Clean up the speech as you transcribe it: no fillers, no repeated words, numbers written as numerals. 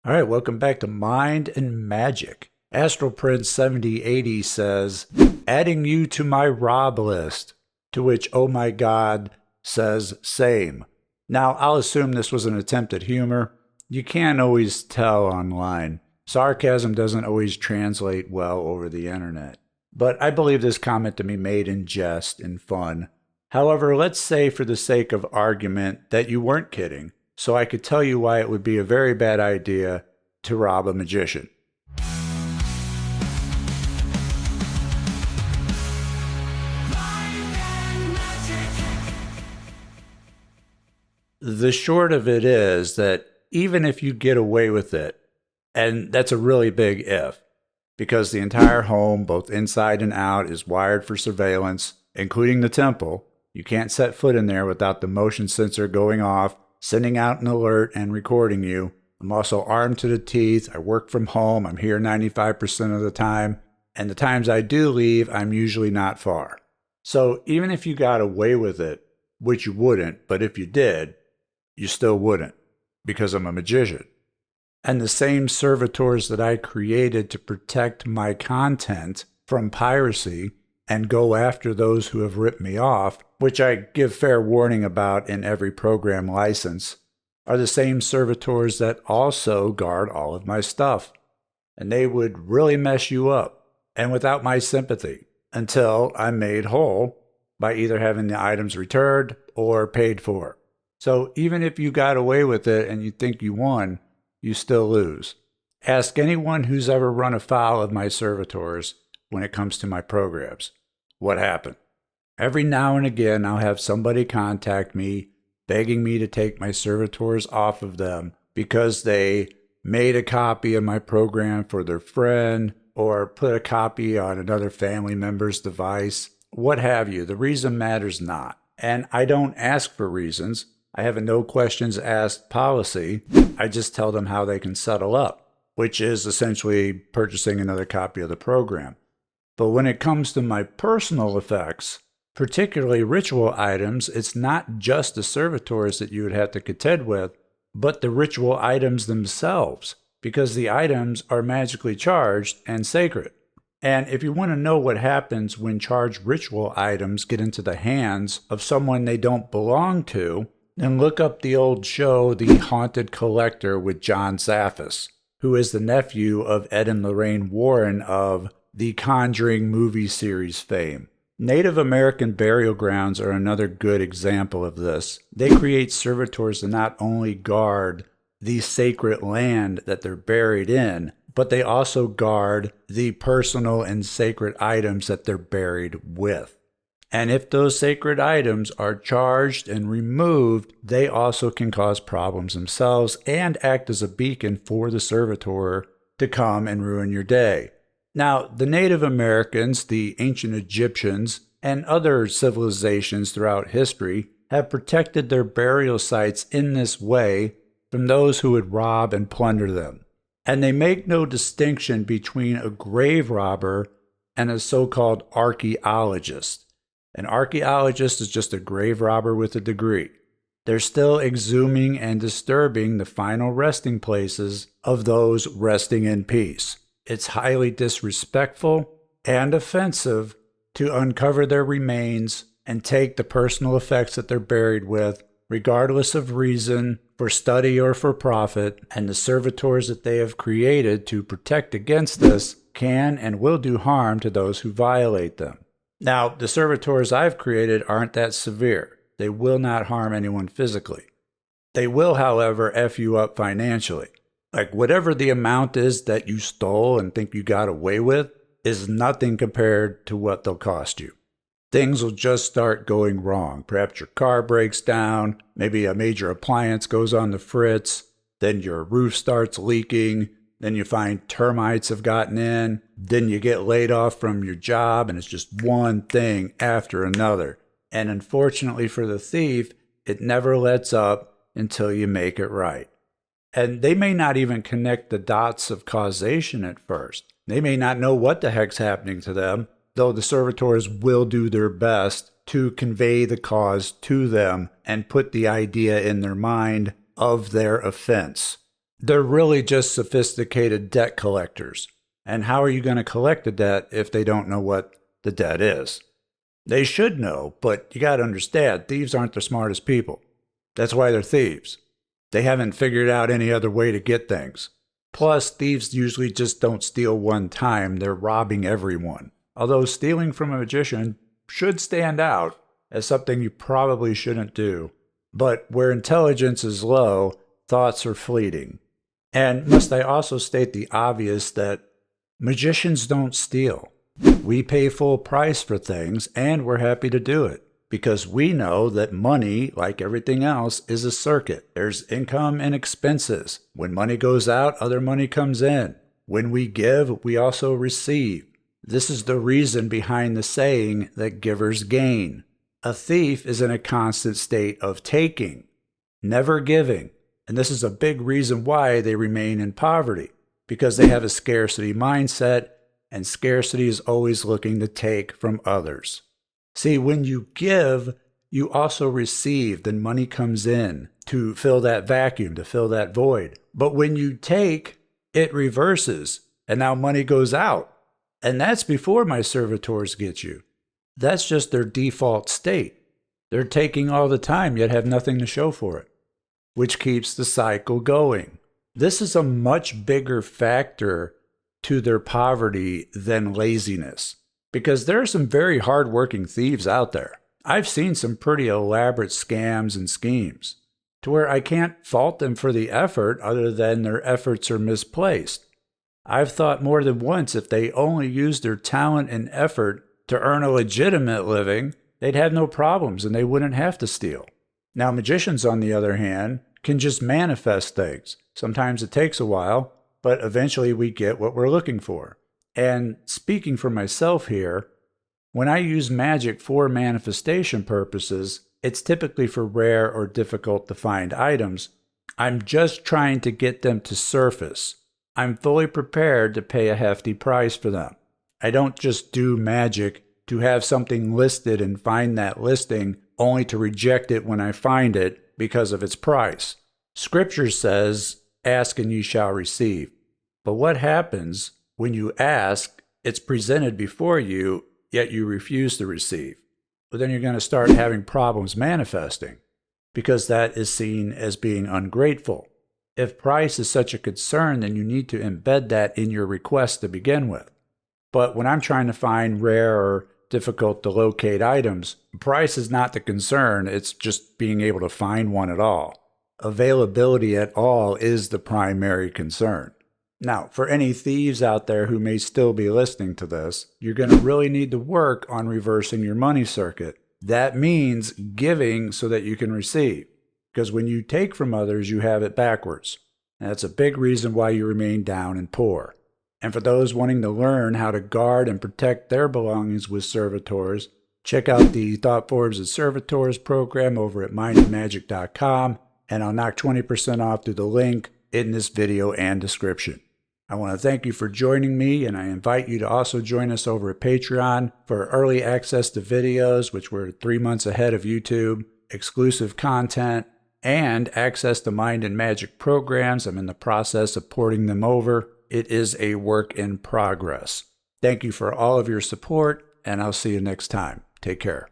All right, welcome back to Mind and Magic. Astral Prince 7080 says, adding you to my Rob list, to which Oh My God says, same. Now, I'll assume this was an attempt at humor. You can't always tell online. Sarcasm doesn't always translate well over the internet. But I believe this comment to be made in jest and fun. However, let's say for the sake of argument that you weren't kidding, so I could tell you why it would be a very bad idea to rob a magician. The short of it is that even if you get away with it, and that's a really big if, because the entire home, both inside and out, is wired for surveillance, including the temple. You can't set foot in there without the motion sensor going off, sending out an alert and recording you. I'm also armed to the teeth. I work from home. I'm here 95% of the time. And the times I do leave, I'm usually not far. So even if you got away with it, which you wouldn't, but if you did, you still wouldn't, because I'm a magician. And the same servitors that I created to protect my content from piracy and go after those who have ripped me off, which I give fair warning about in every program license, are the same servitors that also guard all of my stuff. And they would really mess you up, and without my sympathy, until I'm made whole by either having the items returned or paid for. So even if you got away with it and you think you won, you still lose. Ask anyone who's ever run afoul of my servitors when it comes to my programs. What happened? Every now and again, I'll have somebody contact me begging me to take my servitors off of them because they made a copy of my program for their friend or put a copy on another family member's device, what have you. The reason matters not. And I don't ask for reasons. I have a no questions asked policy. I just tell them how they can settle up, which is essentially purchasing another copy of the program. But when it comes to my personal effects, particularly ritual items, it's not just the servitors that you would have to contend with, but the ritual items themselves, because the items are magically charged and sacred. And if you want to know what happens when charged ritual items get into the hands of someone they don't belong to, then look up the old show, The Haunted Collector with John Zaffis, who is the nephew of Ed and Lorraine Warren of the Conjuring movie series fame. Native American burial grounds are another good example of this. They create servitors to not only guard the sacred land that they're buried in, but they also guard the personal and sacred items that they're buried with. And if those sacred items are charged and removed, they also can cause problems themselves and act as a beacon for the servitor to come and ruin your day. Now, the Native Americans, the ancient Egyptians, and other civilizations throughout history have protected their burial sites in this way from those who would rob and plunder them. And they make no distinction between a grave robber and a so-called archaeologist. An archaeologist is just a grave robber with a degree. They're still exhuming and disturbing the final resting places of those resting in peace. It's highly disrespectful and offensive to uncover their remains and take the personal effects that they're buried with, regardless of reason, for study or for profit, and the servitors that they have created to protect against this can and will do harm to those who violate them. Now, the servitors I've created aren't that severe. They will not harm anyone physically. They will, however, F you up financially. Like whatever the amount is that you stole and think you got away with is nothing compared to what they'll cost you. Things will just start going wrong. Perhaps your car breaks down, maybe a major appliance goes on the fritz, then your roof starts leaking, then you find termites have gotten in, then you get laid off from your job, and it's just one thing after another. And unfortunately for the thief, it never lets up until you make it right. And they may not even connect the dots of causation at first. They may not know what the heck's happening to them, though the servitors will do their best to convey the cause to them and put the idea in their mind of their offense. They're really just sophisticated debt collectors. And how are you going to collect a debt if they don't know what the debt is? They should know, but you got to understand, thieves aren't the smartest people. That's why they're thieves. They haven't figured out any other way to get things. Plus, thieves usually just don't steal one time, they're robbing everyone. Although stealing from a magician should stand out as something you probably shouldn't do. But where intelligence is low, thoughts are fleeting. And must I also state the obvious that magicians don't steal. We pay full price for things, and we're happy to do it. Because we know that money, like everything else, is a circuit. There's income and expenses. When money goes out, other money comes in. When we give, we also receive. This is the reason behind the saying that givers gain. A thief is in a constant state of taking, never giving. And this is a big reason why they remain in poverty, because they have a scarcity mindset, and scarcity is always looking to take from others. See, when you give, you also receive, then money comes in to fill that vacuum, to fill that void. But when you take, it reverses, and now money goes out. And that's before my servitors get you. That's just their default state. They're taking all the time, yet have nothing to show for it, which keeps the cycle going. This is a much bigger factor to their poverty than laziness, because there are some very hardworking thieves out there. I've seen some pretty elaborate scams and schemes, to where I can't fault them for the effort other than their efforts are misplaced. I've thought more than once if they only used their talent and effort to earn a legitimate living, they'd have no problems and they wouldn't have to steal. Now, magicians, on the other hand, can just manifest things. Sometimes it takes a while, but eventually we get what we're looking for. And speaking for myself here, when I use magic for manifestation purposes, it's typically for rare or difficult to find items. I'm just trying to get them to surface. I'm fully prepared to pay a hefty price for them. I don't just do magic to have something listed and find that listing only to reject it when I find it because of its price. Scripture says, "Ask and ye shall receive." But what happens when you ask, it's presented before you, yet you refuse to receive? Well, then you're going to start having problems manifesting, because that is seen as being ungrateful. If price is such a concern, then you need to embed that in your request to begin with. But when I'm trying to find rare or difficult to locate items, price is not the concern, it's just being able to find one at all. Availability at all is the primary concern. Now, for any thieves out there who may still be listening to this, you're going to really need to work on reversing your money circuit. That means giving so that you can receive. Because when you take from others, you have it backwards. And that's a big reason why you remain down and poor. And for those wanting to learn how to guard and protect their belongings with servitors, check out the Thought Forms and Servitors program over at mindandmagic.com, and I'll knock 20% off through the link in this video and description. I want to thank you for joining me, and I invite you to also join us over at Patreon for early access to videos, which we're 3 months ahead of YouTube, exclusive content, and access to Mind and Magic programs. I'm in the process of porting them over. It is a work in progress. Thank you for all of your support, and I'll see you next time. Take care.